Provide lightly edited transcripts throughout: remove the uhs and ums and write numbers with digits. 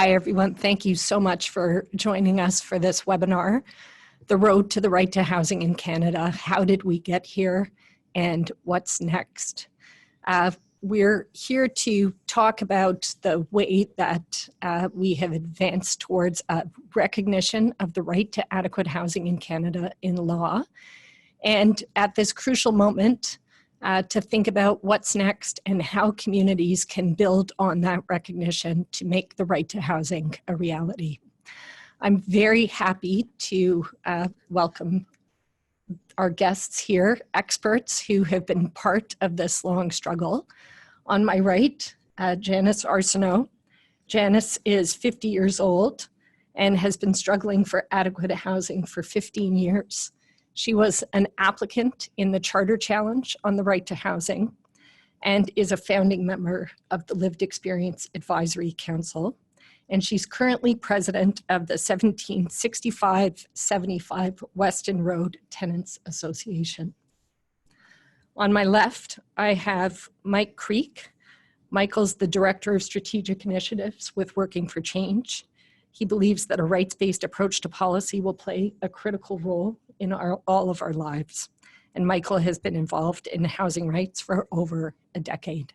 Hi, everyone. Thank you so much for joining us for this webinar, The Road to the Right to Housing in Canada. How did we get here and what's next? We're here to talk about the way that we have advanced towards a recognition of the right to adequate housing in Canada in law. And at this crucial moment, to think about what's next and how communities can build on that recognition to make the right to housing a reality. I'm very happy to welcome our guests here, experts who have been part of this long struggle. On my right, Janice Arsenault. Janice is 50 years old and has been struggling for adequate housing for 15 years. She was an applicant in the Charter Challenge on the right to housing and is a founding member of the Lived Experience Advisory Council. And she's currently president of the 1765-75 Weston Road Tenants Association. On my left, I have Mike Creek. Michael's the Director of Strategic Initiatives with Working for Change. He believes that a rights-based approach to policy will play a critical role in all of our lives. And Michael has been involved in housing rights for over a decade.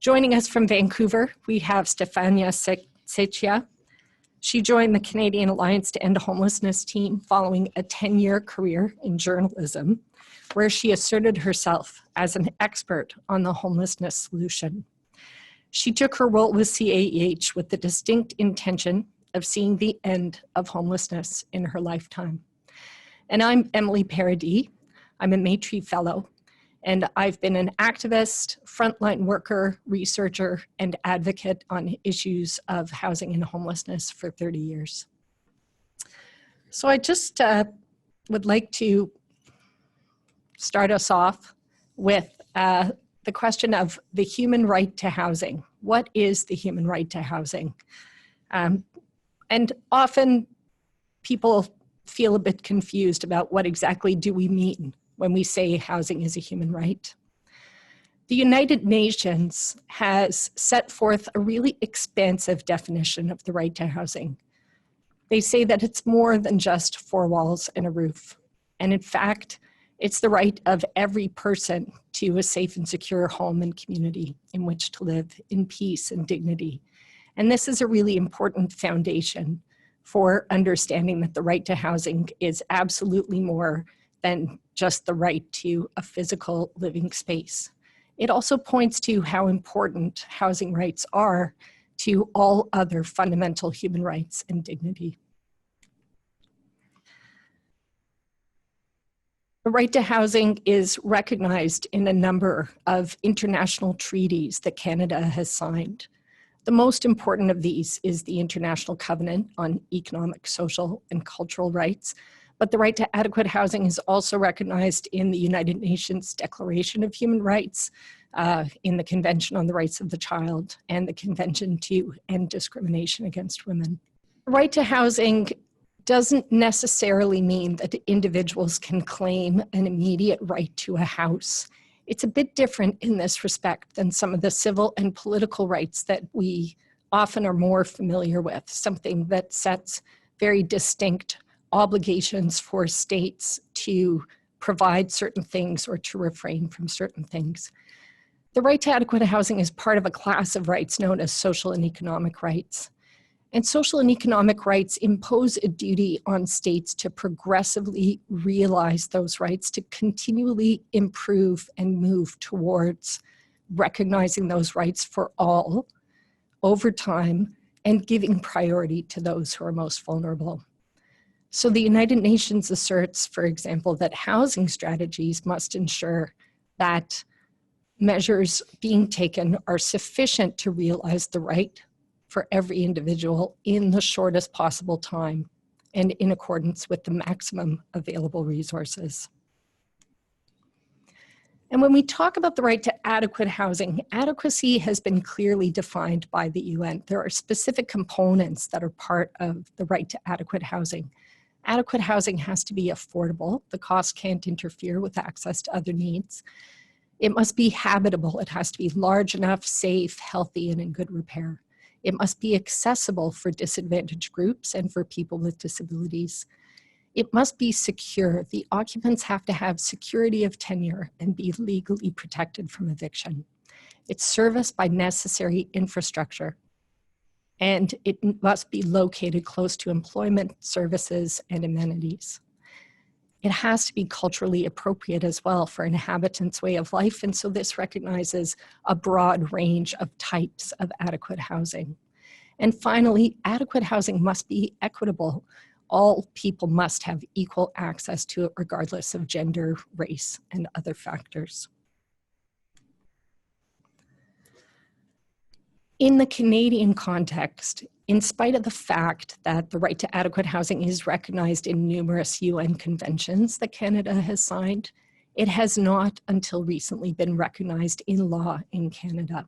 Joining us from Vancouver, we have Stefania Seccia. She joined the Canadian Alliance to End Homelessness team following a 10-year career in journalism, where she asserted herself as an expert on the homelessness solution. She took her role with CAEH with the distinct intention of seeing the end of homelessness in her lifetime. And I'm Emily Paradis. I'm a Maytree Fellow, and I've been an activist, frontline worker, researcher, and advocate on issues of housing and homelessness for 30 years. So I just would like to start us off with the question of the human right to housing. What is the human right to housing? And often people feel a bit confused about what exactly do we mean when we say housing is a human right. The United Nations has set forth a really expansive definition of the right to housing. They say that it's more than just four walls and a roof. And in fact, it's the right of every person to a safe and secure home and community in which to live in peace and dignity. And this is a really important foundation for understanding that the right to housing is absolutely more than just the right to a physical living space. It also points to how important housing rights are to all other fundamental human rights and dignity. The right to housing is recognized in a number of international treaties that Canada has signed. The most important of these is the International Covenant on Economic, Social, and Cultural Rights, but the right to adequate housing is also recognized in the United Nations Declaration of Human Rights, in the Convention on the Rights of the Child, and the Convention to End Discrimination Against Women. The right to housing doesn't necessarily mean that individuals can claim an immediate right to a house. It's a bit different in this respect than some of the civil and political rights that we often are more familiar with, something that sets very distinct obligations for states to provide certain things or to refrain from certain things. The right to adequate housing is part of a class of rights known as social and economic rights. And social and economic rights impose a duty on states to progressively realize those rights, to continually improve and move towards recognizing those rights for all over time and giving priority to those who are most vulnerable. So the United Nations asserts, for example, that housing strategies must ensure that measures being taken are sufficient to realize the right for every individual in the shortest possible time and in accordance with the maximum available resources. And when we talk about the right to adequate housing, adequacy has been clearly defined by the UN. There are specific components that are part of the right to adequate housing. Adequate housing has to be affordable. The cost can't interfere with access to other needs. It must be habitable. It has to be large enough, safe, healthy, and in good repair. It must be accessible for disadvantaged groups and for people with disabilities. It must be secure. The occupants have to have security of tenure and be legally protected from eviction. It's serviced by necessary infrastructure, and it must be located close to employment, services, and amenities. It has to be culturally appropriate as well for inhabitants' way of life, and so this recognizes a broad range of types of adequate housing. And finally, adequate housing must be equitable. All people must have equal access to it regardless of gender, race, and other factors. In the Canadian context, in spite of the fact that the right to adequate housing is recognized in numerous UN conventions that Canada has signed, it has not until recently been recognized in law in Canada.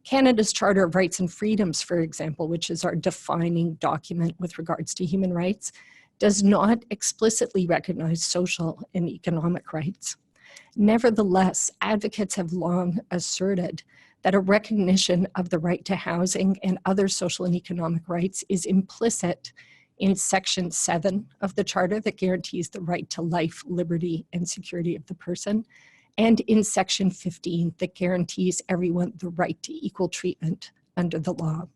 Canada's Charter of Rights and Freedoms, for example, which is our defining document with regards to human rights, does not explicitly recognize social and economic rights. Nevertheless, advocates have long asserted that a recognition of the right to housing and other social and economic rights is implicit in Section 7 of the Charter that guarantees the right to life, liberty, and security of the person, and in Section 15 that guarantees everyone the right to equal treatment under the law.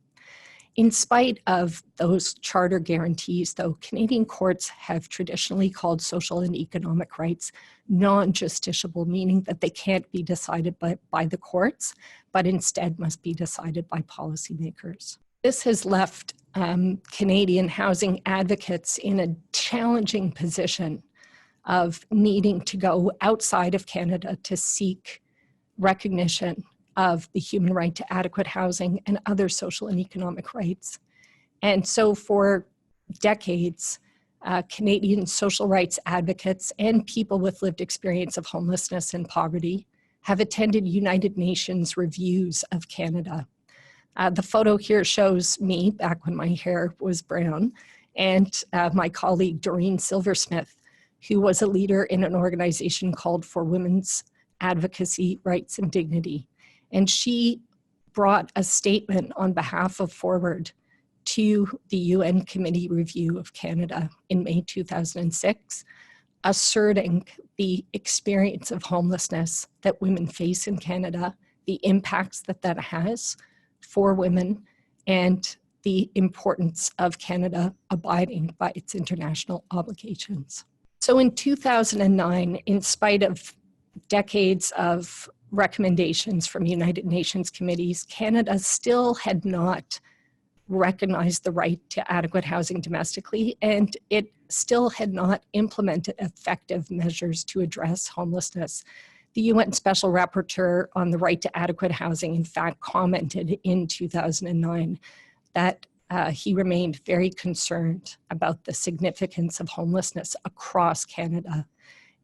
In spite of those charter guarantees, though, Canadian courts have traditionally called social and economic rights non-justiciable, meaning that they can't be decided by the courts, but instead must be decided by policymakers. This has left Canadian housing advocates in a challenging position of needing to go outside of Canada to seek recognition of the human right to adequate housing and other social and economic rights. And so for decades, Canadian social rights advocates and people with lived experience of homelessness and poverty have attended United Nations reviews of Canada. The photo here shows me back when my hair was brown, and my colleague Doreen Silversmith, who was a leader in an organization called For Women's Advocacy, Rights and Dignity. And she brought a statement on behalf of Forward to the UN Committee Review of Canada in May 2006, asserting the experience of homelessness that women face in Canada, the impacts that that has for women, and the importance of Canada abiding by its international obligations. So in 2009, in spite of decades of recommendations from United Nations committees, Canada still had not recognized the right to adequate housing domestically, and it still had not implemented effective measures to address homelessness. The UN Special Rapporteur on the right to adequate housing, in fact, commented in 2009 that he remained very concerned about the significance of homelessness across Canada.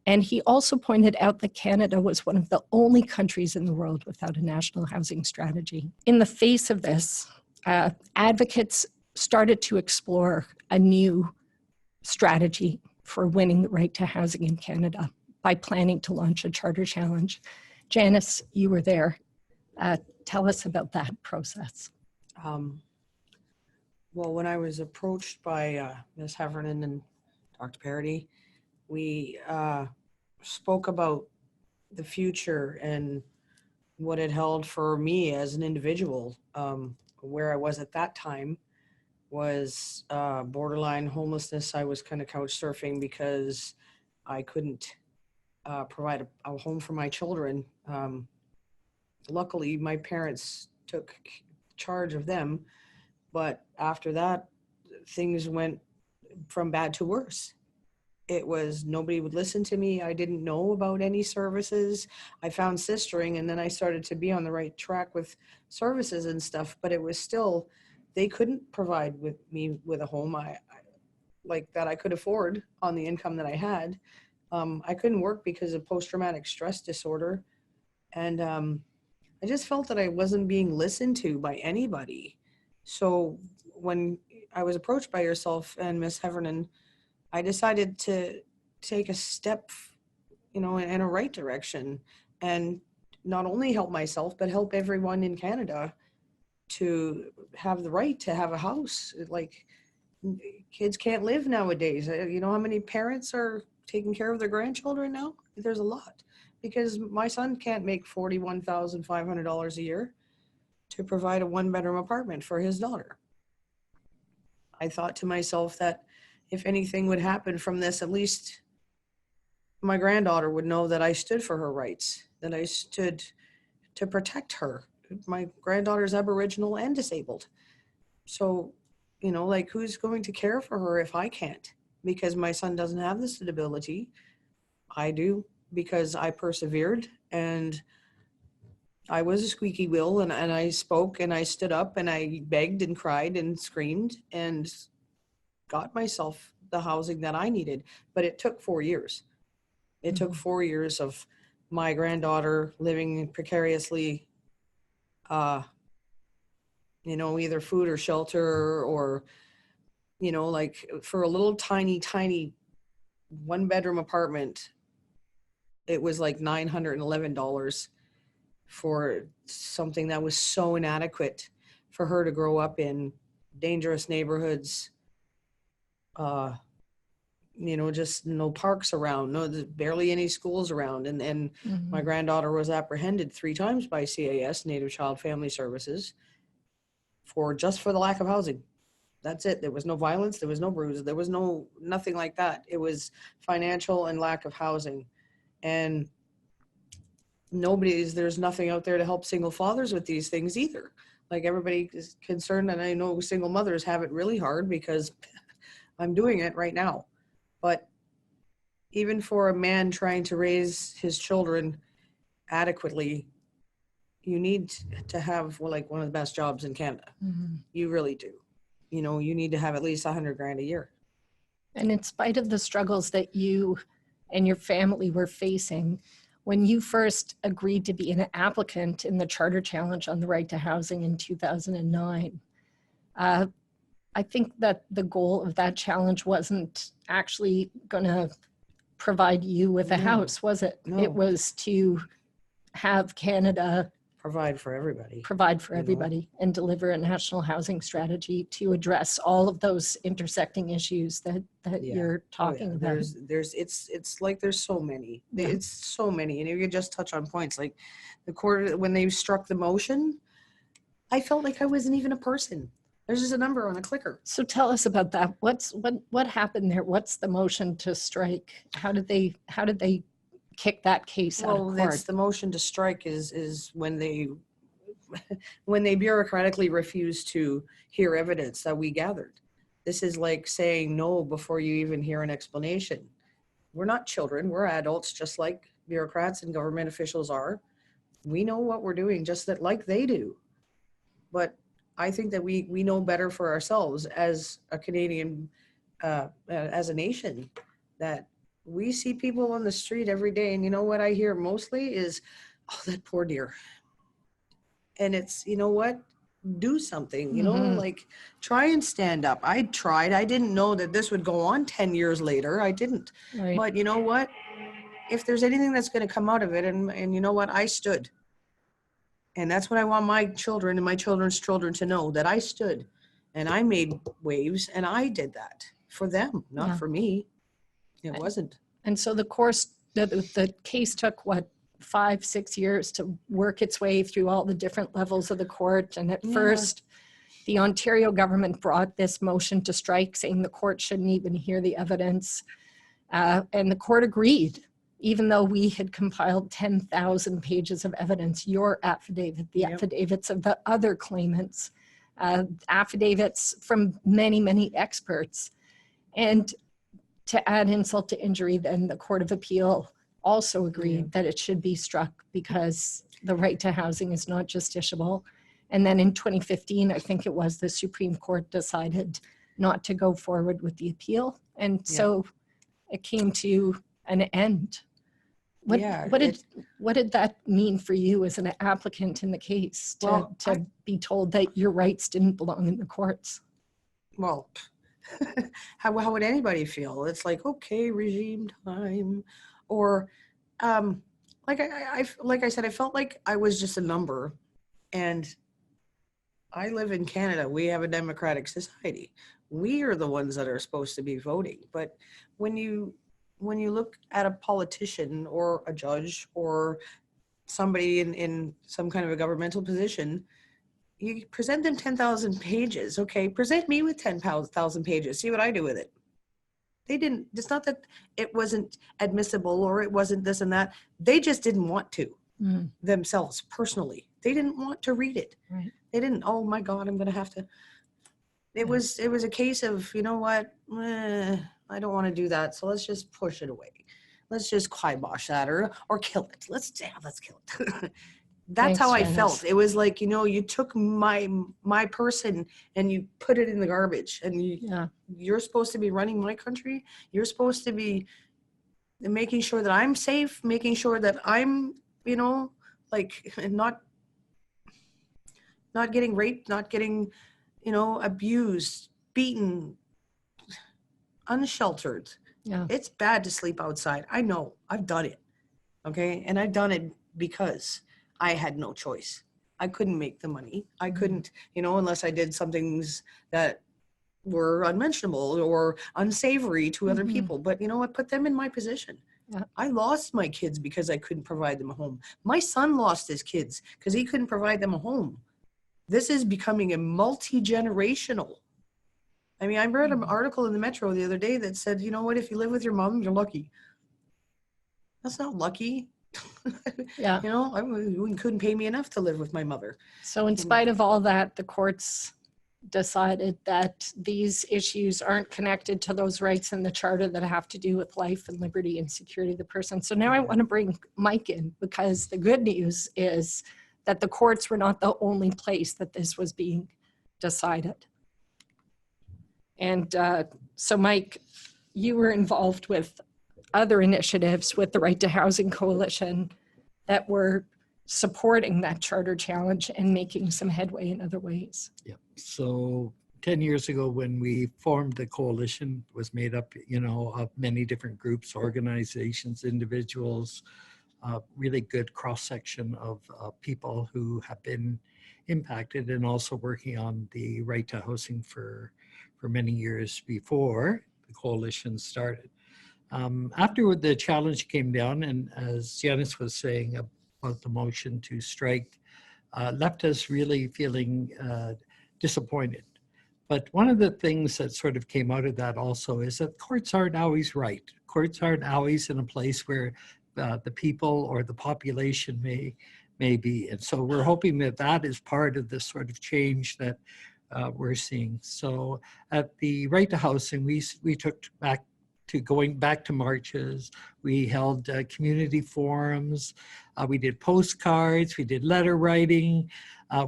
And he also pointed out that Canada was one of the only countries in the world without a national housing strategy. In the face of this, advocates started to explore a new strategy for winning the right to housing in Canada by planning to launch a charter challenge. Janice, you were there. Tell us about that process. Well, when I was approached by Ms. Heffernan and Dr. Paradis, we spoke about the future and what it held for me as an individual. Where I was at that time was borderline homelessness. I was kind of couch surfing because I couldn't provide a home for my children. Luckily, my parents took charge of them, but after that, things went from bad to worse. It was nobody would listen to me. I didn't know about any services. I found sistering, and then I started to be on the right track with services and stuff, but it was still, they couldn't provide me with a home like that I could afford on the income that I had. I couldn't work because of post-traumatic stress disorder. And I just felt that I wasn't being listened to by anybody. So when I was approached by yourself and Ms. Heffernan, I decided to take a step, in a right direction and not only help myself, but help everyone in Canada to have the right to have a house. Like, kids can't live nowadays. You know how many parents are taking care of their grandchildren now? There's a lot, because my son can't make $41,500 a year to provide a 1-bedroom apartment for his daughter. I thought to myself that if anything would happen from this, at least my granddaughter would know that I stood for her rights, that I stood to protect her. My granddaughter's Aboriginal and disabled. So, you know, like, who's going to care for her if I can't? Because my son doesn't have the stability. I do, because I persevered, and I was a squeaky wheel, and I spoke, and I stood up, and I begged and cried and screamed and got myself the housing that I needed. But it took 4 years. It took 4 years of my granddaughter living precariously, you know, either food or shelter, or, you know, like, for a little tiny 1-bedroom apartment, it was like $911 for something that was so inadequate for her to grow up in dangerous neighborhoods, you know, just no parks around, there's barely any schools around. And my granddaughter was apprehended 3 times by CAS, Native Child Family Services, for the lack of housing. That's it. There was no violence. There was no bruises. There was nothing like that. It was financial and lack of housing. And there's nothing out there to help single fathers with these things either. Like, everybody is concerned, and I know single mothers have it really hard, because I'm doing it right now. But even for a man trying to raise his children adequately, you need to have, well, like, one of the best jobs in Canada. You really do. You know, you need to have at least $100,000 a year. And in spite of the struggles that you and your family were facing, when you first agreed to be an applicant in the Charter Challenge on the right to housing in 2009, I think that the goal of that challenge wasn't actually going to provide you with a house, was it? No. It was to have Canada provide for everybody, and deliver a national housing strategy to address all of those intersecting issues that you're talking about. It's like, there's so many. It's so many. And if you just touch on points, like the court, when they struck the motion, I felt like I wasn't even a person. There's just a number on a clicker. So tell us about that. What happened there? What's the motion to strike? How did they kick that case out of court? Well, the motion to strike is when they bureaucratically refuse to hear evidence that we gathered. This is like saying no before you even hear an explanation. We're not children. We're adults, just like bureaucrats and government officials are. We know what we're doing, just that, like they do. But I think that we know better for ourselves as a Canadian, as a nation, that we see people on the street every day. And you know what I hear mostly is, oh, that poor dear. And it's, you know what? Do something, you know, like, try and stand up. I tried. I didn't know that this would go on 10 years later. I didn't. Right. But you know what? If there's anything that's going to come out of it, and you know what? I stood. And that's what I want my children and my children's children to know, that I stood and I made waves, and I did that for them, not for me. It wasn't. And so the case took 5-6 years to work its way through all the different levels of the court. And at first, the Ontario government brought this motion to strike, saying the court shouldn't even hear the evidence. And the court agreed, even though we had compiled 10,000 pages of evidence, your affidavit, the affidavits of the other claimants, affidavits from many, many experts. And to add insult to injury, then the Court of Appeal also agreed that it should be struck, because the right to housing is not justiciable. And then in 2015, I think it was, the Supreme Court decided not to go forward with the appeal. And so it came to an end. What did that mean for you as an applicant in the case, to be told that your rights didn't belong in the courts? Well, how would anybody feel? It's like, okay, regime time. Or like I said, I felt like I was just a number, and I live in Canada. We have a democratic society. We are the ones that are supposed to be voting. But when you look at a politician or a judge or somebody in some kind of a governmental position, you present them 10,000 pages. Okay, present me with 10,000 pages. See what I do with it. They didn't, it's not that it wasn't admissible or it wasn't this and that. They just didn't want to themselves personally. They didn't want to read it. Right. They didn't, oh my God, I'm going to have to. It was a case of, you know what, I don't want to do that. So let's just push it away. Let's just kibosh that or kill it. Let's kill it. That's Thanks, how I Janice. felt. It was like, you took my person and you put it in the garbage, and you're supposed to be running my country. You're supposed to be making sure that I'm safe, making sure that I'm, like, not getting raped, not getting, abused, beaten, unsheltered. Yeah. It's bad to sleep outside. I know. I've done it. Okay. And I've done it because I had no choice. I couldn't make the money. I couldn't, unless I did some things that were unmentionable or unsavory to other people. But I put them in my position. Yeah. I lost my kids because I couldn't provide them a home. My son lost his kids because he couldn't provide them a home. This is becoming a multi-generational. I mean, I read an article in the Metro the other day that said, you know what, if you live with your mom, you're lucky. That's not lucky. Yeah. You couldn't pay me enough to live with my mother. So in spite of all that, the courts decided that these issues aren't connected to those rights in the charter that have to do with life and liberty and security of the person. So now I want to bring Mike in, because the good news is that the courts were not the only place that this was being decided. And so Mike, you were involved with other initiatives with the Right to Housing Coalition that were supporting that charter challenge and making some headway in other ways. Yeah. So 10 years ago, when we formed the coalition, it was made up, of many different groups, organizations, individuals, really good cross-section of people who have been impacted, and also working on the right to housing for many years before the coalition started. After the challenge came down, and as Janice was saying about the motion to strike, left us really feeling disappointed. But one of the things that sort of came out of that also is that courts aren't always right. Courts aren't always in a place where the people or the population may be. And so we're hoping that that is part of the sort of change that we're seeing. So at the Right to Housing, we took back to going back to marches. We held community forums. We did postcards. We did letter writing.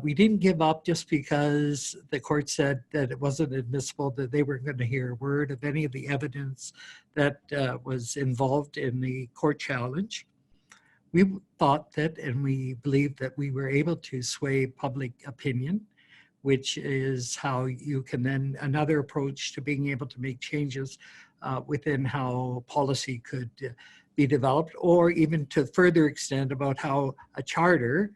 We didn't give up just because the court said that it wasn't admissible, that they weren't going to hear a word of any of the evidence that was involved in the court challenge. We thought that, and we believed that we were able to sway public opinion, which is how you can then, another approach to being able to make changes within how policy could be developed, or even to further extend about how a charter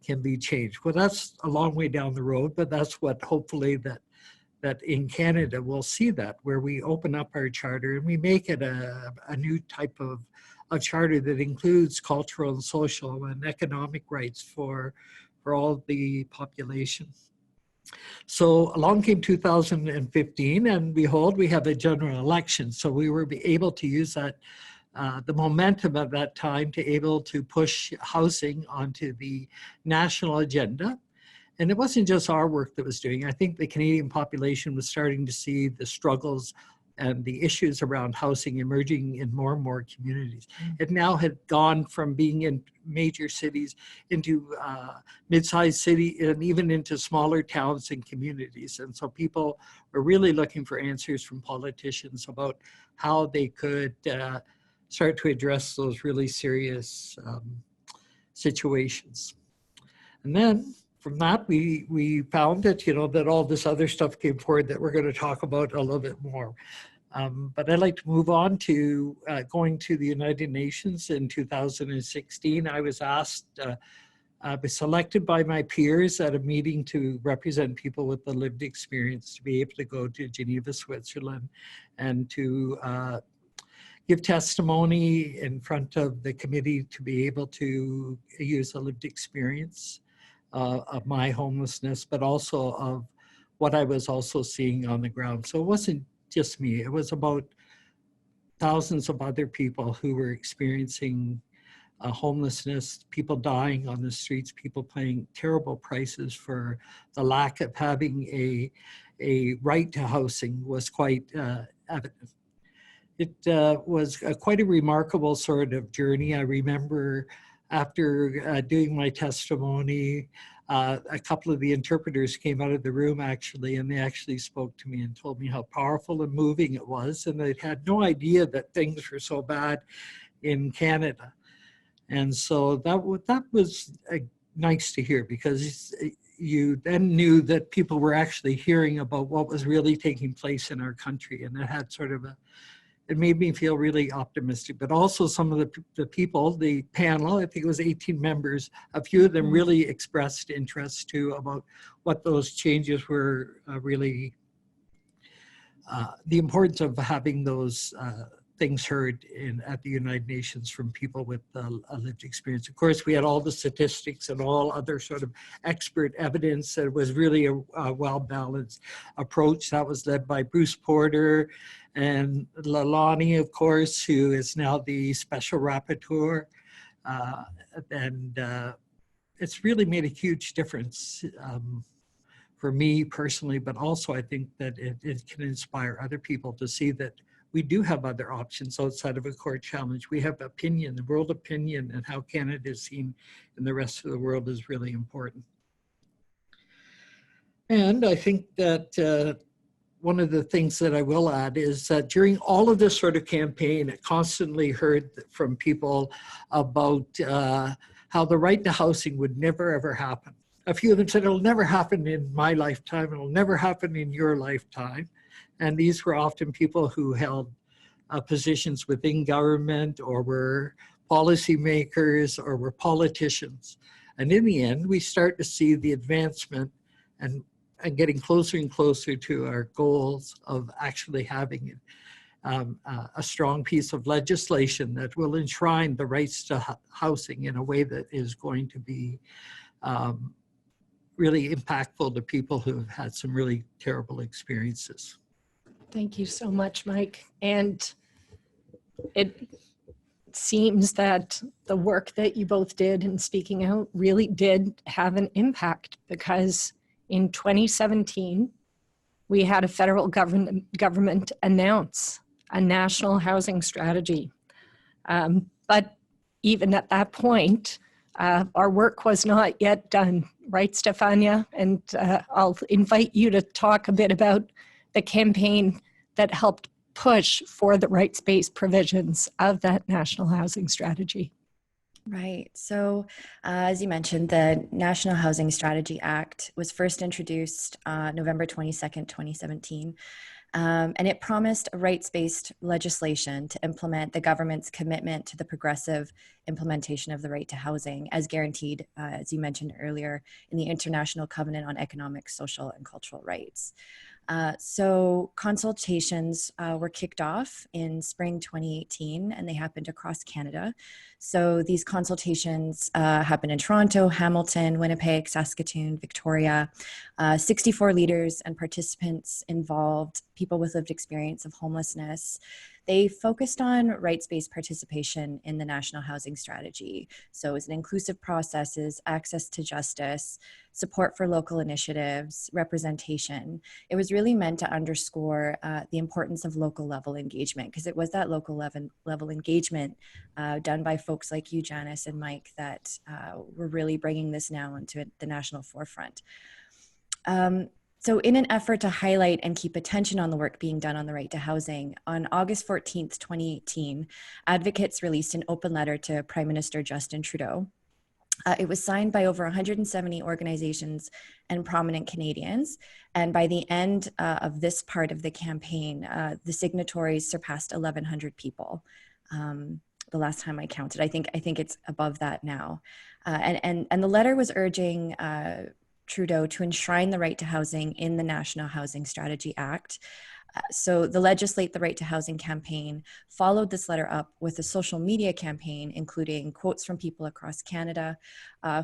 can be changed. Well, that's a long way down the road, but that's what hopefully that in Canada we'll see, that where we open up our charter and we make it a new type of charter that includes cultural and social and economic rights for all the population. So along came 2015, and behold, we have a general election. So we were able to use that, the momentum of that time, to able to push housing onto the national agenda. And it wasn't just our work that was doing. I think the Canadian population was starting to see the struggles and the issues around housing emerging in more and more communities. It now had gone from being in major cities into mid-sized city, and even into smaller towns and communities. And so people were really looking for answers from politicians about how they could start to address those really serious situations. And then from that, we found that, that all this other stuff came forward that we're going to talk about a little bit more. But I'd like to move on to going to the United Nations in 2016. I was asked I was selected by my peers at a meeting to represent people with the lived experience to be able to go to Geneva, Switzerland, and to give testimony in front of the committee to be able to use a lived experience of my homelessness, but also of what I was also seeing on the ground. So it wasn't just me, it was about thousands of other people who were experiencing homelessness, people dying on the streets, people paying terrible prices for the lack of having a right to housing was quite evident. It was quite a remarkable sort of journey. I remember after doing my testimony, a couple of the interpreters came out of the room actually, and they actually spoke to me and told me how powerful and moving it was. And they had no idea that things were so bad in Canada. And so that was nice to hear, because you then knew that people were actually hearing about what was really taking place in our country. And it had sort of it made me feel really optimistic. But also some of the people, the panel, I think it was 18 members, a few of them really expressed interest too about what those changes were really, the importance of having those things heard at the United Nations from people with a lived experience. Of course, we had all the statistics and all other sort of expert evidence. That was really a well-balanced approach that was led by Bruce Porter and Lalani, of course, who is now the special rapporteur. It's really made a huge difference for me personally, but also I think that it can inspire other people to see that we do have other options outside of a court challenge. We have opinion, the world opinion, and how Canada is seen in the rest of the world is really important. And I think that one of the things that I will add is that during all of this sort of campaign, I constantly heard from people about how the right to housing would never, ever happen. A few of them said, it'll never happen in my lifetime, it'll never happen in your lifetime. And these were often people who held positions within government, or were policymakers, or were politicians. And in the end, we start to see the advancement and getting closer and closer to our goals of actually having a strong piece of legislation that will enshrine the rights to housing in a way that is going to be really impactful to people who have had some really terrible experiences. Thank you so much, Mike. And it seems that the work that you both did in speaking out really did have an impact, because in 2017, we had a federal government announce a national housing strategy. But even at that point, our work was not yet done, right, Stefania? And I'll invite you to talk a bit about the campaign that helped push for the rights-based provisions of that national housing strategy. Right. So as you mentioned, the National Housing Strategy Act was first introduced November 22nd, 2017. And it promised a rights-based legislation to implement the government's commitment to the progressive implementation of the right to housing, as guaranteed, as you mentioned earlier, in the International Covenant on Economic, Social, and Cultural Rights. So consultations were kicked off in spring 2018, and they happened across Canada. So these consultations happened in Toronto, Hamilton, Winnipeg, Saskatoon, Victoria. 64 leaders and participants involved, people with lived experience of homelessness. They focused on rights-based participation in the National Housing Strategy. So it's an inclusive processes, access to justice, support for local initiatives, representation. It was really meant to underscore the importance of local level engagement, because it was that local level engagement done by folks like you, Janice and Mike, that were really bringing this now into the national forefront. So in an effort to highlight and keep attention on the work being done on the right to housing, on August 14th, 2018, advocates released an open letter to Prime Minister Justin Trudeau. It was signed by over 170 organizations and prominent Canadians. And by the end of this part of the campaign, the signatories surpassed 1,100 people. the last time I counted. I think it's above that now. And the letter was urging Trudeau to enshrine the right to housing in the National Housing Strategy Act. So the Legislate the Right to Housing campaign followed this letter up with a social media campaign, including quotes from people across Canada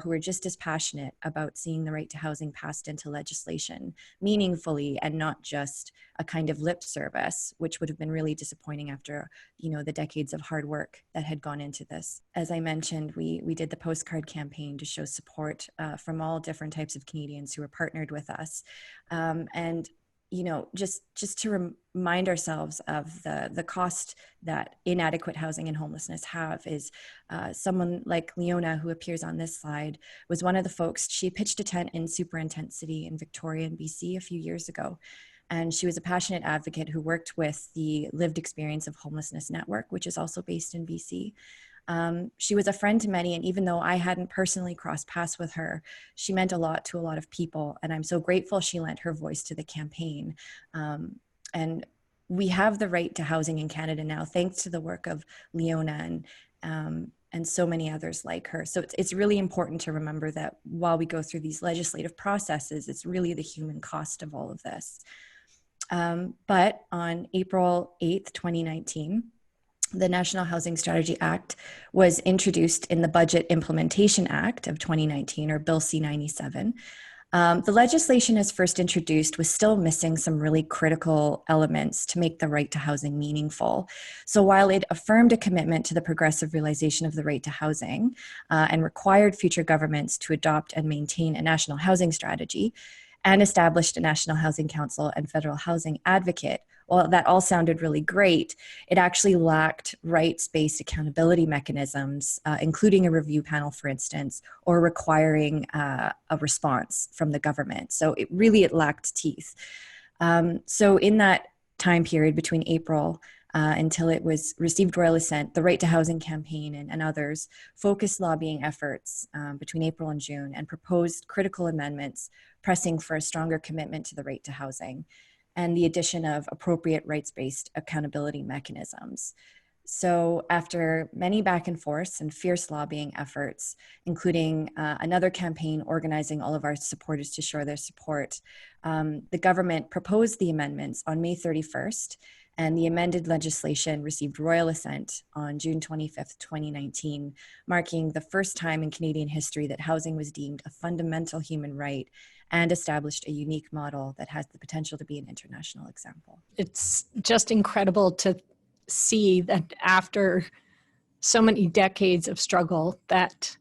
who are just as passionate about seeing the right to housing passed into legislation meaningfully and not just a kind of lip service, which would have been really disappointing after, the decades of hard work that had gone into this. As I mentioned, we did the postcard campaign to show support from all different types of Canadians who were partnered with us. And just to remind ourselves of the cost that inadequate housing and homelessness have is someone like Leona, who appears on this slide, was one of the folks. She pitched a tent in super intense city in Victoria and BC a few years ago. And she was a passionate advocate who worked with the Lived Experience of Homelessness Network, which is also based in BC. She was a friend to many, and even though I hadn't personally crossed paths with her, she meant a lot to a lot of people, and I'm so grateful she lent her voice to the campaign. And we have the right to housing in Canada now, thanks to the work of Leona and so many others like her. So it's really important to remember that while we go through these legislative processes, it's really the human cost of all of this. But on April 8th, 2019, the National Housing Strategy Act was introduced in the Budget Implementation Act of 2019, or Bill C-97. The legislation as first introduced was still missing some really critical elements to make the right to housing meaningful. So while it affirmed a commitment to the progressive realization of the right to housing and required future governments to adopt and maintain a national housing strategy, and established a National Housing Council and Federal Housing Advocate, well, that all sounded really great. It actually lacked rights-based accountability mechanisms, including a review panel, for instance, or requiring a response from the government. So it lacked teeth. So in that time period between April until it was received royal assent, the Right to Housing campaign and others focused lobbying efforts between April and June and proposed critical amendments pressing for a stronger commitment to the right to housing and the addition of appropriate rights-based accountability mechanisms. So after many back and forths and fierce lobbying efforts, including another campaign organizing all of our supporters to show their support, the government proposed the amendments on May 31st, and the amended legislation received royal assent on June 25th, 2019, marking the first time in Canadian history that housing was deemed a fundamental human right and established a unique model that has the potential to be an international example. It's just incredible to see that after so many decades of struggle, that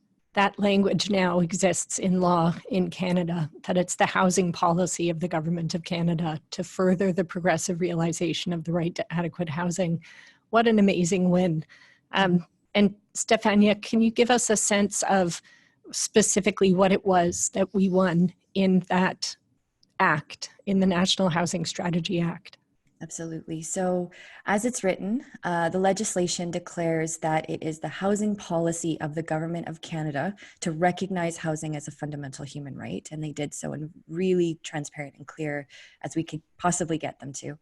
language now exists in law in Canada, that it's the housing policy of the Government of Canada to further the progressive realization of the right to adequate housing. What an amazing win. And Stefania, can you give us a sense of specifically what it was that we won in that act, in the National Housing Strategy Act? Absolutely. So as it's written, the legislation declares that it is the housing policy of the Government of Canada to recognize housing as a fundamental human right. And they did so in really transparent and clear as we could possibly get them to.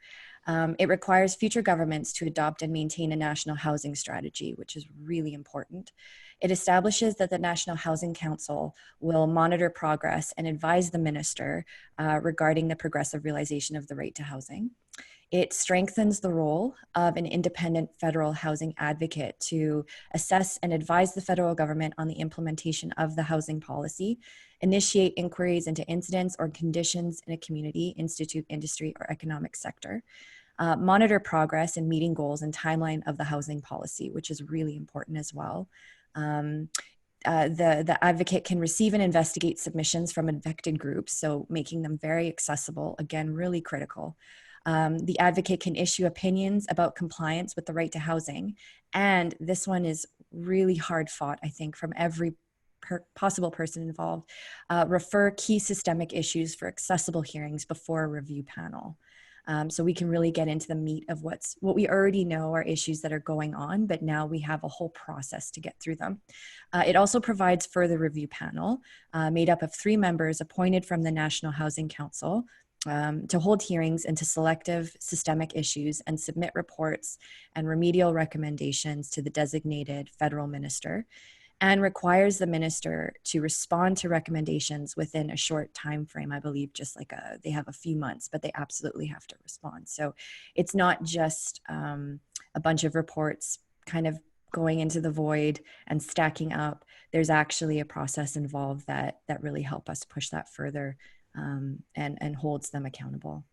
It requires future governments to adopt and maintain a national housing strategy, which is really important. It establishes that the National Housing Council will monitor progress and advise the minister regarding the progressive realization of the right to housing. It strengthens the role of an independent federal housing advocate to assess and advise the federal government on the implementation of the housing policy, initiate inquiries into incidents or conditions in a community, institute, industry, or economic sector, monitor progress in meeting goals and timeline of the housing policy, which is really important as well. The advocate can receive and investigate submissions from affected groups, so making them very accessible, again, really critical. The advocate can issue opinions about compliance with the right to housing. And this one is really hard fought, I think, from every possible person involved. Refer key systemic issues for accessible hearings before a review panel. So we can really get into the meat of what we already know are issues that are going on, but now we have a whole process to get through them. It also provides further review panel made up of 3 members appointed from the National Housing Council, to hold hearings into selective systemic issues and submit reports and remedial recommendations to the designated federal minister, and requires the minister to respond to recommendations within a short time frame. I believe just like they have a few months, but they absolutely have to respond. So it's not just a bunch of reports kind of going into the void and stacking up. There's actually a process involved that really help us push that further and holds them accountable.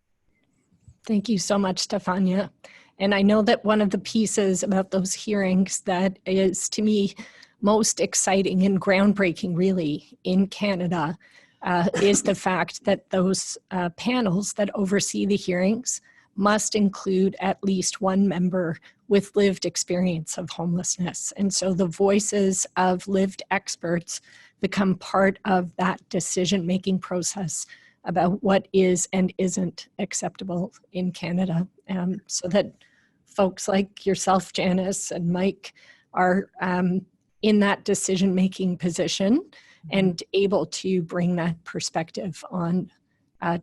Thank you so much, Stefania. And I know that one of the pieces about those hearings that is, to me, most exciting and groundbreaking, really, in Canada is the fact that those panels that oversee the hearings must include at least one member with lived experience of homelessness. And so the voices of lived experts become part of that decision-making process about what is and isn't acceptable in Canada, so that folks like yourself, Janice, and Mike are in that decision-making position and able to bring that perspective on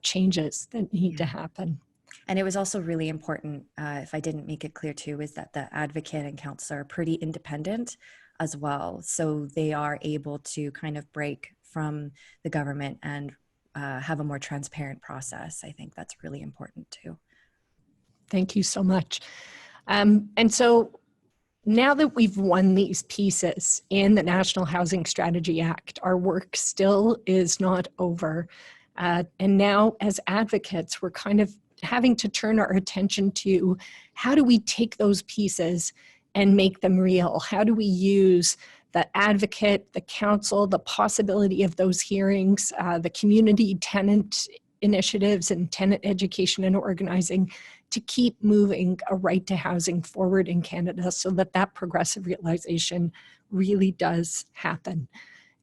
changes that need to happen. And it was also really important, if I didn't make it clear too, is that the advocate and counselor are pretty independent as well. So they are able to kind of break from the government and have a more transparent process. I think that's really important too. Thank you so much. And so now that we've won these pieces in the National Housing Strategy Act, our work still is not over. And now as advocates, we're kind of having to turn our attention to how do we take those pieces and make them real? How do we use the advocate, the council, the possibility of those hearings, the community tenant initiatives and tenant education and organizing to keep moving a right to housing forward in Canada so that that progressive realization really does happen.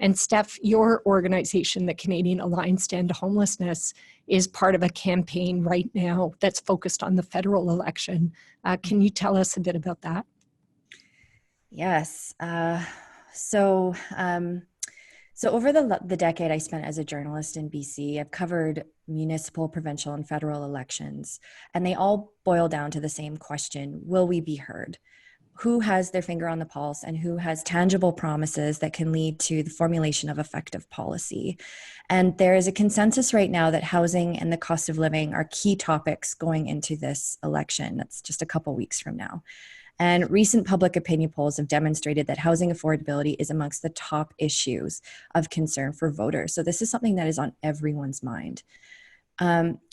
And Steph, your organization, the Canadian Alliance to End Homelessness, is part of a campaign right now that's focused on the federal election. Can you tell us a bit about that? Yes. So over the decade I spent as a journalist in BC, I've covered municipal, provincial, and federal elections, and they all boil down to the same question: will we be heard? Who has their finger on the pulse and who has tangible promises that can lead to the formulation of effective policy? And there is a consensus right now that housing and the cost of living are key topics going into this election. That's just a couple weeks from now. And recent public opinion polls have demonstrated that housing affordability is amongst the top issues of concern for voters. So this is something that is on everyone's mind.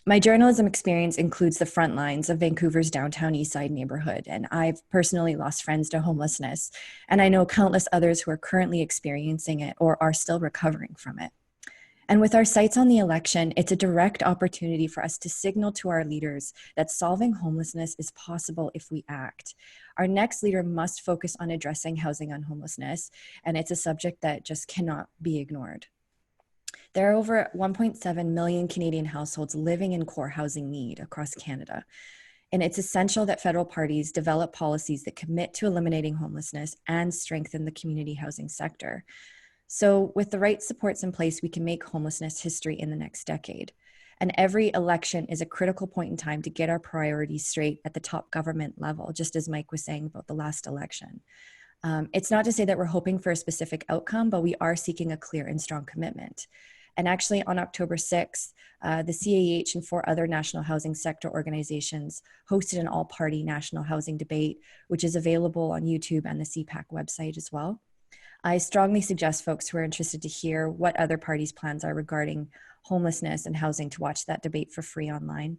My journalism experience includes the front lines of Vancouver's downtown Eastside neighborhood, and I've personally lost friends to homelessness, and I know countless others who are currently experiencing it or are still recovering from it. And with our sights on the election, it's a direct opportunity for us to signal to our leaders that solving homelessness is possible if we act. Our next leader must focus on addressing housing and homelessness, and it's a subject that just cannot be ignored. There are over 1.7 million Canadian households living in core housing need across Canada, and it's essential that federal parties develop policies that commit to eliminating homelessness and strengthen the community housing sector. So with the right supports in place, we can make homelessness history in the next decade. And every election is a critical point in time to get our priorities straight at the top government level, just as Mike was saying about the last election. It's not to say that we're hoping for a specific outcome, but we are seeking a clear and strong commitment. And actually on October 6th, the CAH and 4 other national housing sector organizations hosted an all-party national housing debate, which is available on YouTube and the CPAC website as well. I strongly suggest folks who are interested to hear what other parties' plans are regarding homelessness and housing to watch that debate for free online.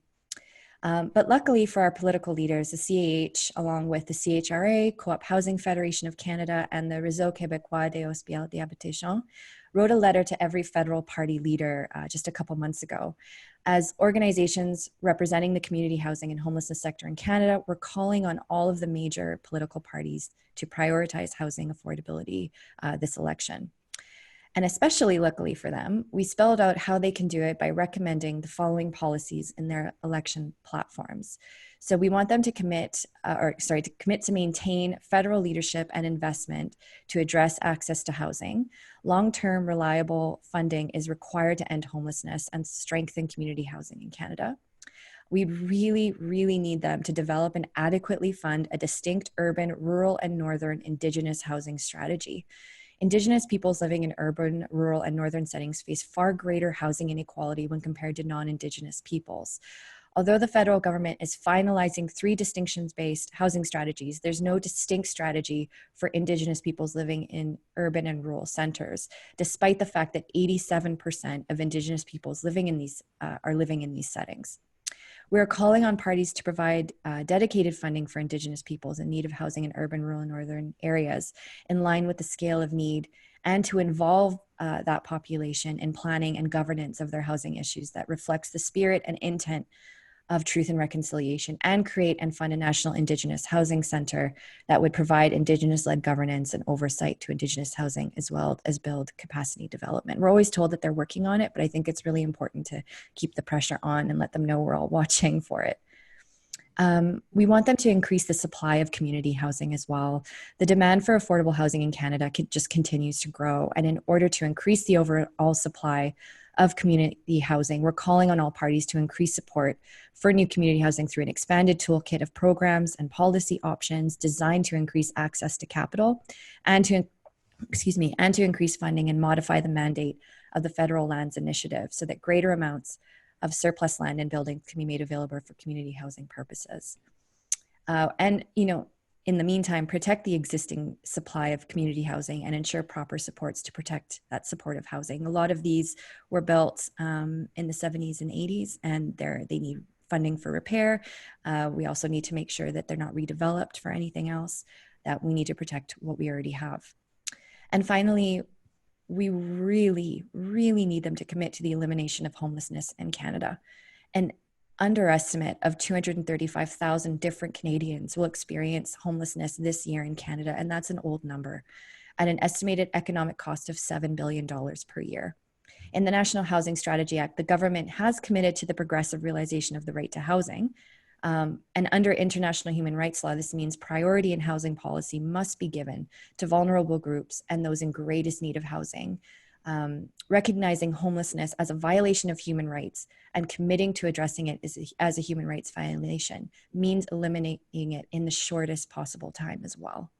But luckily for our political leaders, the CAH, along with the CHRA, Co-op Housing Federation of Canada, and the Réseau Québécois des Hospices d'Habitation, wrote a letter to every federal party leader just a couple months ago. As organizations representing the community housing and homelessness sector in Canada, we're calling on all of the major political parties to prioritize housing affordability this election. And especially luckily for them, we spelled out how they can do it by recommending the following policies in their election platforms. So we want them to commit to maintain federal leadership and investment to address access to housing. Long-term reliable funding is required to end homelessness and strengthen community housing in Canada. We really, really need them to develop and adequately fund a distinct urban, rural, and northern Indigenous housing strategy. Indigenous peoples living in urban, rural, and northern settings face far greater housing inequality when compared to non-Indigenous peoples. Although the federal government is finalizing 3 distinctions-based housing strategies, there's no distinct strategy for Indigenous peoples living in urban and rural centers, despite the fact that 87% of Indigenous peoples living in these are living in these settings. We're calling on parties to provide dedicated funding for Indigenous peoples in need of housing in urban, rural, and northern areas in line with the scale of need, and to involve that population in planning and governance of their housing issues that reflects the spirit and intent of Truth and Reconciliation, and create and fund a national Indigenous housing center that would provide Indigenous-led governance and oversight to Indigenous housing, as well as build capacity development. We're always told that they're working on it, but I think it's really important to keep the pressure on and let them know we're all watching for it. We want them to increase the supply of community housing as well. The demand for affordable housing in Canada just continues to grow, and in order to increase the overall supply of community housing, we're calling on all parties to increase support for new community housing through an expanded toolkit of programs and policy options designed to increase access to capital and to increase funding and modify the mandate of the Federal Lands Initiative so that greater amounts of surplus land and buildings can be made available for community housing purposes. In the meantime, protect the existing supply of community housing and ensure proper supports to protect that supportive housing. A lot of these were built in the 70s and 80s, and they need funding for repair. We also need to make sure that they're not redeveloped for anything else, that we need to protect what we already have. And finally, we really, really need them to commit to the elimination of homelessness in Canada. An underestimate of 235,000 different Canadians will experience homelessness this year in Canada, and that's an old number, at an estimated economic cost of $7 billion per year. In the National Housing Strategy Act, the government has committed to the progressive realization of the right to housing. And under international human rights law, this means priority in housing policy must be given to vulnerable groups and those in greatest need of housing. Recognizing homelessness as a violation of human rights and committing to addressing it as a human rights violation means eliminating it in the shortest possible time as well.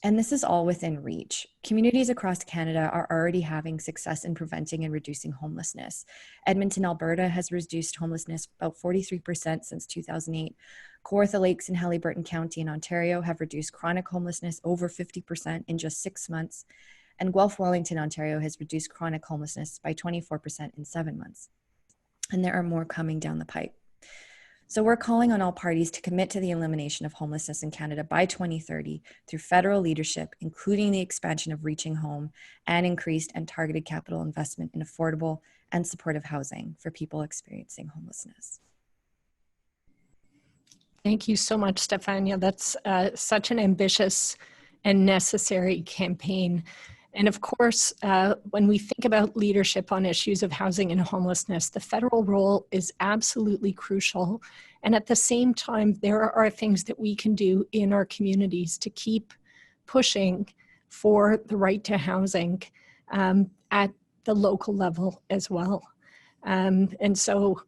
And this is all within reach. Communities across Canada are already having success in preventing and reducing homelessness. Edmonton, Alberta has reduced homelessness about 43% since 2008. Kawartha Lakes in Halliburton County in Ontario have reduced chronic homelessness over 50% in just 6 months. And Guelph Wellington, Ontario has reduced chronic homelessness by 24% in 7 months. And there are more coming down the pipe. So we're calling on all parties to commit to the elimination of homelessness in Canada by 2030 through federal leadership, including the expansion of Reaching Home and increased and targeted capital investment in affordable and supportive housing for people experiencing homelessness. Thank you so much, Stefania. That's such an ambitious and necessary campaign. And of course, when we think about leadership on issues of housing and homelessness, the federal role is absolutely crucial. And at the same time, there are things that we can do in our communities to keep pushing for the right to housing at the local level as well. And so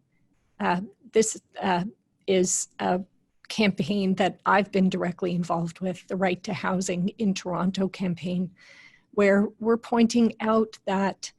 this is a campaign that I've been directly involved with, the Right to Housing in Toronto campaign, where we're pointing out that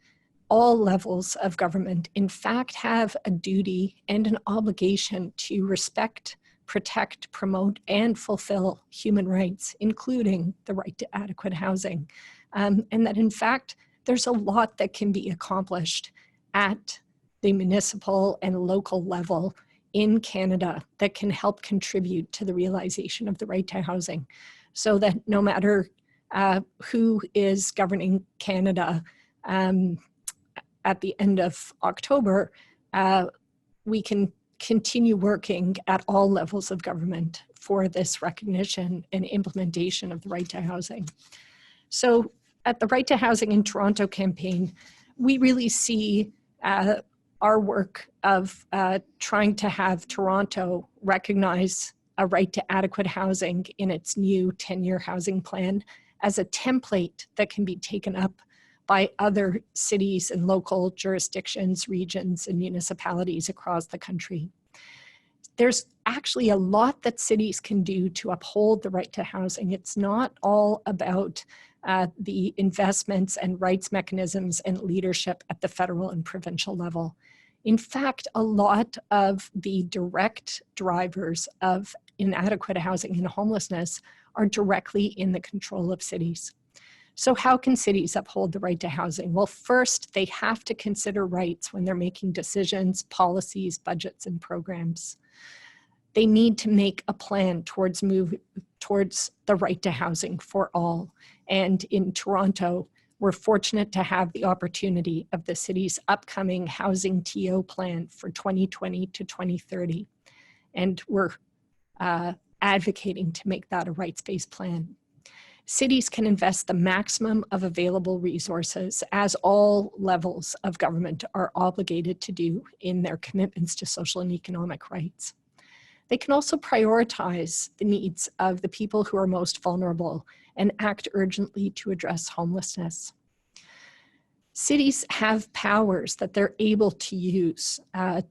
all levels of government, in fact, have a duty and an obligation to respect, protect, promote, and fulfill human rights, including the right to adequate housing. And that, in fact, there's a lot that can be accomplished at the municipal and local level in Canada that can help contribute to the realization of the right to housing, so that no matter who is governing Canada at the end of October, we can continue working at all levels of government for this recognition and implementation of the right to housing. So at the Right to Housing in Toronto campaign, we really see our work of trying to have Toronto recognize a right to adequate housing in its new 10-year housing plan as a template that can be taken up by other cities and local jurisdictions, regions, and municipalities across the country. There's actually a lot that cities can do to uphold the right to housing. It's not all about the investments and rights mechanisms and leadership at the federal and provincial level. In fact, a lot of the direct drivers of inadequate housing and homelessness are directly in the control of cities. So how can cities uphold the right to housing? Well, first, they have to consider rights when they're making decisions, policies, budgets, and programs. They need to make a plan towards the right to housing for all. And in Toronto, we're fortunate to have the opportunity of the city's upcoming housing TO plan for 2020 to 2030. And we're advocating to make that a rights-based plan. Cities can invest the maximum of available resources, as all levels of government are obligated to do in their commitments to social and economic rights. They can also prioritize the needs of the people who are most vulnerable and act urgently to address homelessness. Cities have powers that they're able to use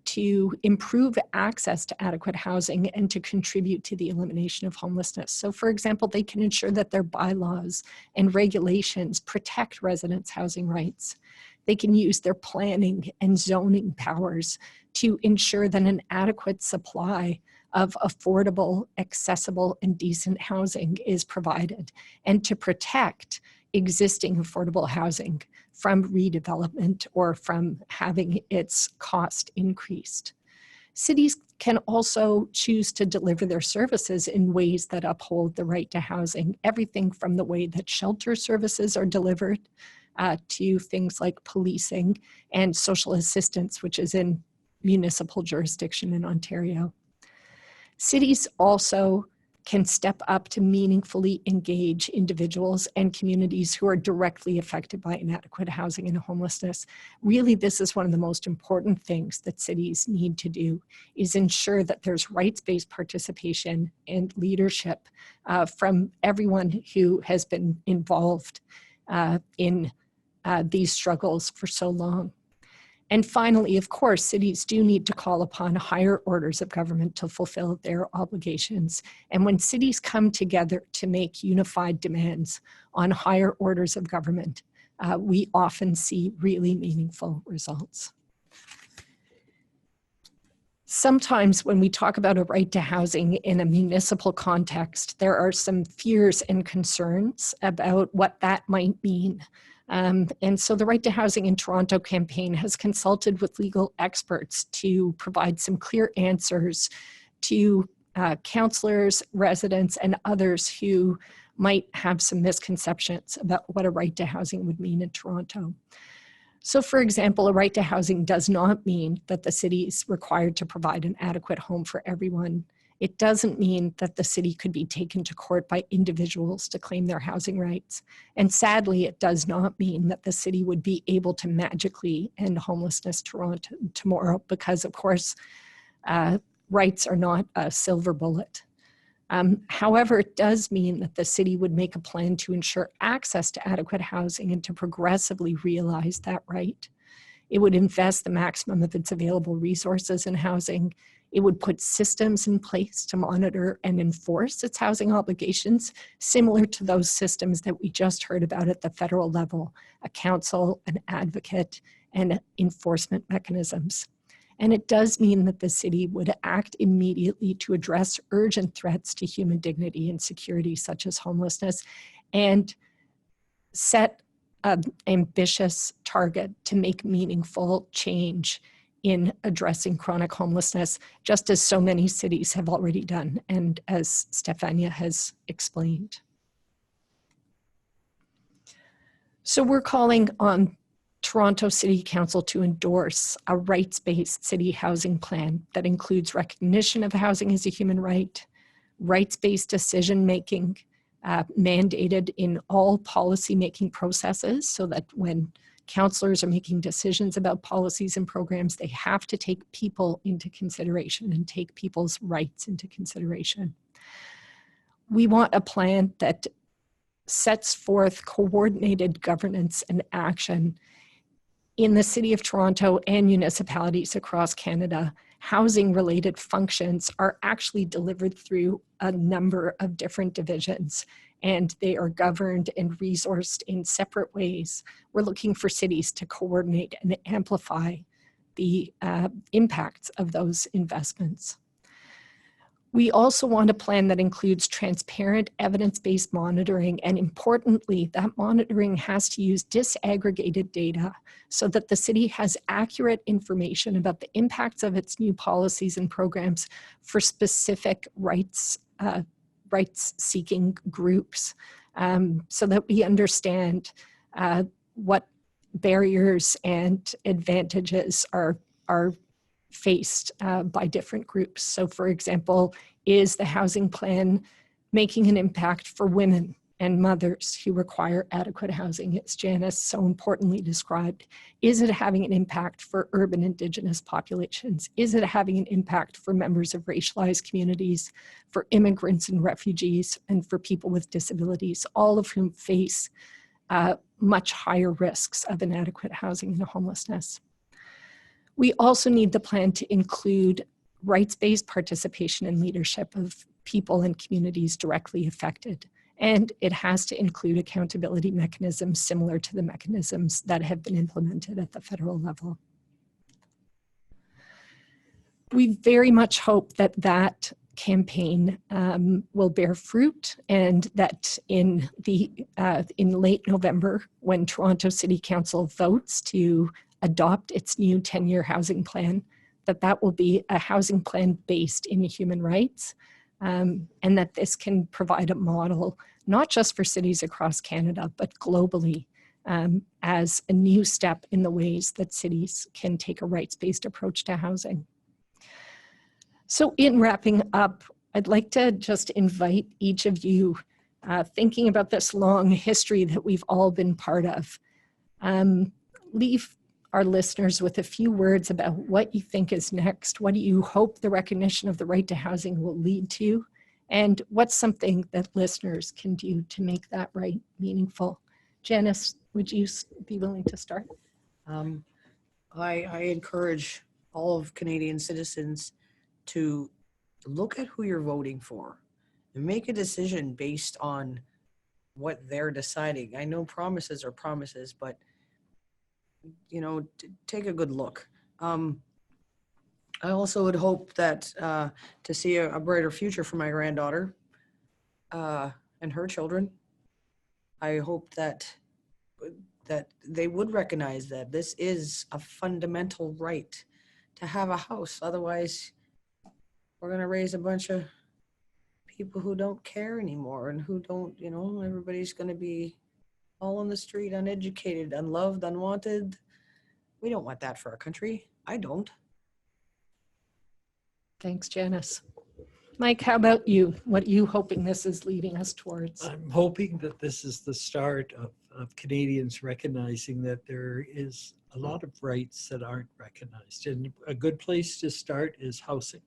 to improve access to adequate housing and to contribute to the elimination of homelessness. So for example, they can ensure that their bylaws and regulations protect residents' housing rights. They can use their planning and zoning powers to ensure that an adequate supply of affordable, accessible, and decent housing is provided, and to protect existing affordable housing from redevelopment or from having its cost increased. Cities can also choose to deliver their services in ways that uphold the right to housing, everything from the way that shelter services are delivered to things like policing and social assistance, which is in municipal jurisdiction in Ontario. Cities also can step up to meaningfully engage individuals and communities who are directly affected by inadequate housing and homelessness. Really, this is one of the most important things that cities need to do, is ensure that there's rights-based participation and leadership from everyone who has been involved in these struggles for so long. And finally, of course, cities do need to call upon higher orders of government to fulfill their obligations. And when cities come together to make unified demands on higher orders of government, we often see really meaningful results. Sometimes when we talk about a right to housing in a municipal context, there are some fears and concerns about what that might mean. And so the Right to Housing in Toronto campaign has consulted with legal experts to provide some clear answers to councillors, residents, and others who might have some misconceptions about what a right to housing would mean in Toronto. So for example, a right to housing does not mean that the city is required to provide an adequate home for everyone. It doesn't mean that the city could be taken to court by individuals to claim their housing rights. And sadly, it does not mean that the city would be able to magically end homelessness tomorrow, because of course, rights are not a silver bullet. However, it does mean that the city would make a plan to ensure access to adequate housing and to progressively realize that right. It would invest the maximum of its available resources in housing. It would put systems in place to monitor and enforce its housing obligations, similar to those systems that we just heard about at the federal level, a council, an advocate, and enforcement mechanisms. And it does mean that the city would act immediately to address urgent threats to human dignity and security, such as homelessness, and set an ambitious target to make meaningful change in addressing chronic homelessness, just as so many cities have already done, and as Stefania has explained. So we're calling on Toronto City Council to endorse a rights-based city housing plan that includes recognition of housing as a human right, rights-based decision-making, mandated in all policy-making processes so that when councillors are making decisions about policies and programs, they have to take people into consideration and take people's rights into consideration. We want a plan that sets forth coordinated governance and action in the City of Toronto and municipalities across Canada. Housing-related functions are actually delivered through a number of different divisions, and they are governed and resourced in separate ways. We're looking for cities to coordinate and amplify the impacts of those investments. We also want a plan that includes transparent evidence-based monitoring, and importantly, that monitoring has to use disaggregated data so that the city has accurate information about the impacts of its new policies and programs for specific rights-seeking groups, so that we understand what barriers and advantages are faced by different groups. So for example, is the housing plan making an impact for women and mothers who require adequate housing, as Janice so importantly described? Is it having an impact for urban Indigenous populations? Is it having an impact for members of racialized communities, for immigrants and refugees, and for people with disabilities, all of whom face much higher risks of inadequate housing and homelessness? We also need the plan to include rights-based participation and leadership of people and communities directly affected. And it has to include accountability mechanisms similar to the mechanisms that have been implemented at the federal level. We very much hope that that campaign will bear fruit, and that in late November, when Toronto City Council votes to adopt its new 10-year housing plan, that will be a housing plan based in human rights, and that this can provide a model, not just for cities across Canada, but globally, as a new step in the ways that cities can take a rights-based approach to housing. So in wrapping up, I'd like to just invite each of you, thinking about this long history that we've all been part of, leave our listeners with a few words about what you think is next. What do you hope the recognition of the right to housing will lead to? And what's something that listeners can do to make that right meaningful? Janice, would you be willing to start? I encourage all of Canadian citizens to look at who you're voting for and make a decision based on what they're deciding. I know promises are promises, but you know, take a good look. I also would hope that to see a brighter future for my granddaughter and her children. I hope that they would recognize that this is a fundamental right to have a house. Otherwise, we're going to raise a bunch of people who don't care anymore, and who don't, you know, everybody's going to be all on the street, uneducated, unloved, unwanted. We don't want that for our country. I don't. Thanks, Janice. Mike, how about you? What are you hoping this is leading us towards? I'm hoping that this is the start of Canadians recognizing that there is a lot of rights that aren't recognized. And a good place to start is housing.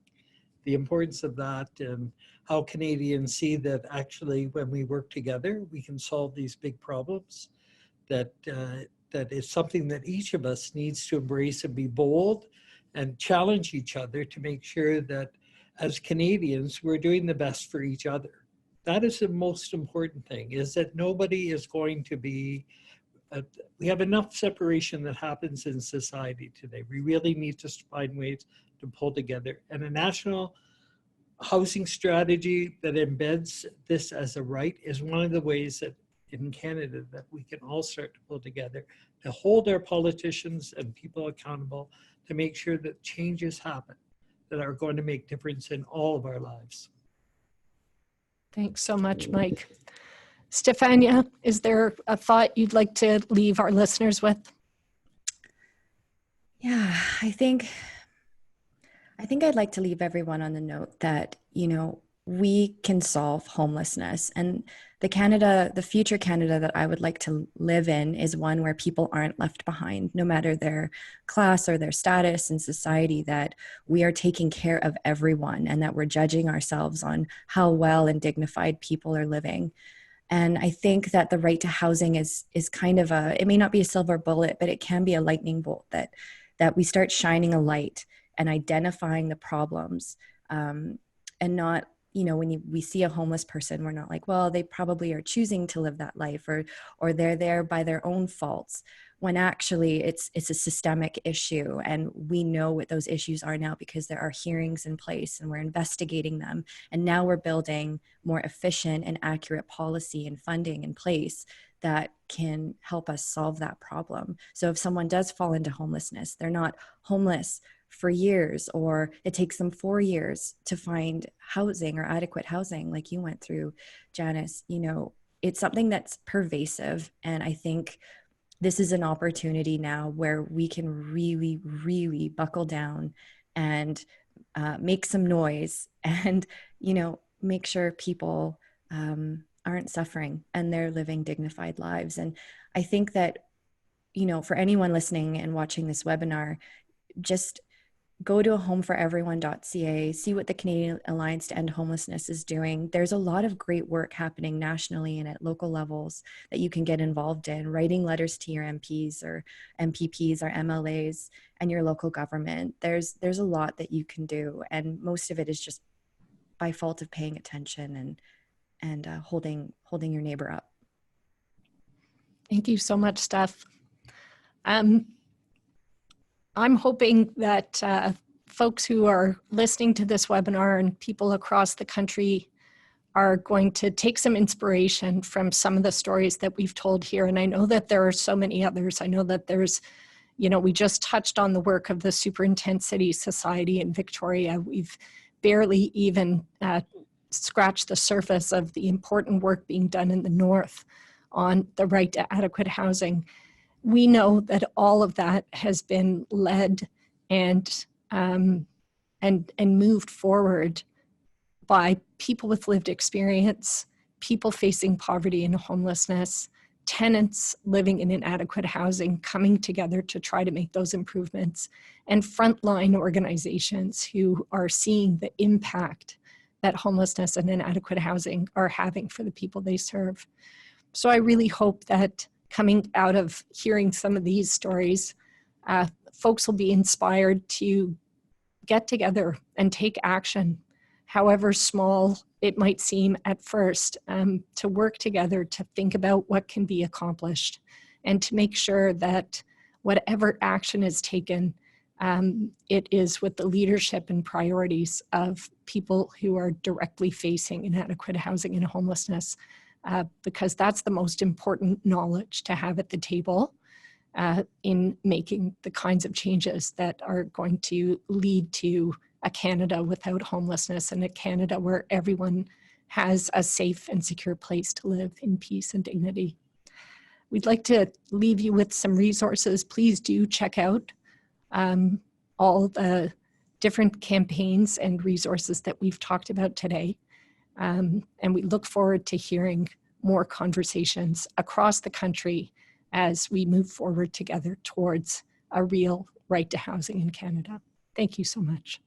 The importance of that, and how Canadians see that actually when we work together, we can solve these big problems. That is something that each of us needs to embrace and be bold and challenge each other to make sure that as Canadians, we're doing the best for each other. That is the most important thing, is that nobody is going to be, we have enough separation that happens in society today. We really need to find ways to pull together. And a national housing strategy that embeds this as a right is one of the ways that in Canada that we can all start to pull together to hold our politicians and people accountable to make sure that changes happen that are going to make difference in all of our lives. Thanks so much, Mike. Stefania, is there a thought you'd like to leave our listeners with? Yeah, I think I'd like to leave everyone on the note that, you know, we can solve homelessness. And the future Canada that I would like to live in is one where people aren't left behind, no matter their class or their status in society, that we are taking care of everyone and that we're judging ourselves on how well and dignified people are living. And I think that the right to housing is kind of it may not be a silver bullet, but it can be a lightning bolt that we start shining a light and identifying the problems, and not, when we see a homeless person, we're not like, well, they probably are choosing to live that life, or they're there by their own faults, when actually it's a systemic issue. And we know what those issues are now because there are hearings in place and we're investigating them. And now we're building more efficient and accurate policy and funding in place that can help us solve that problem. So if someone does fall into homelessness, they're not homeless for years, or it takes them 4 years to find housing or adequate housing like you went through, Janice. It's something that's pervasive. And I think this is an opportunity now where we can really, really buckle down and make some noise and, make sure people aren't suffering and they're living dignified lives. And I think that, for anyone listening and watching this webinar, just go to homeforeveryone.ca, see what the Canadian Alliance to End Homelessness is doing. There's a lot of great work happening nationally and at local levels that you can get involved in, writing letters to your MPs or MPPs or MLAs and your local government. There's a lot that you can do, and most of it is just by fault of paying attention and holding your neighbor up. Thank you so much, Steph. I'm hoping that folks who are listening to this webinar and people across the country are going to take some inspiration from some of the stories that we've told here. And I know that there are so many others. I know that there's, we just touched on the work of the Superintensity Society in Victoria. We've barely even scratched the surface of the important work being done in the North on the right to adequate housing. We know that all of that has been led and moved forward by people with lived experience, people facing poverty and homelessness, tenants living in inadequate housing, coming together to try to make those improvements, and frontline organizations who are seeing the impact that homelessness and inadequate housing are having for the people they serve. So I really hope that coming out of hearing some of these stories, folks will be inspired to get together and take action, however small it might seem at first, to work together to think about what can be accomplished and to make sure that whatever action is taken, it is with the leadership and priorities of people who are directly facing inadequate housing and homelessness. Because that's the most important knowledge to have at the table in making the kinds of changes that are going to lead to a Canada without homelessness and a Canada where everyone has a safe and secure place to live in peace and dignity. We'd like to leave you with some resources. Please do check out all the different campaigns and resources that we've talked about today. And we look forward to hearing more conversations across the country as we move forward together towards a real right to housing in Canada. Thank you so much.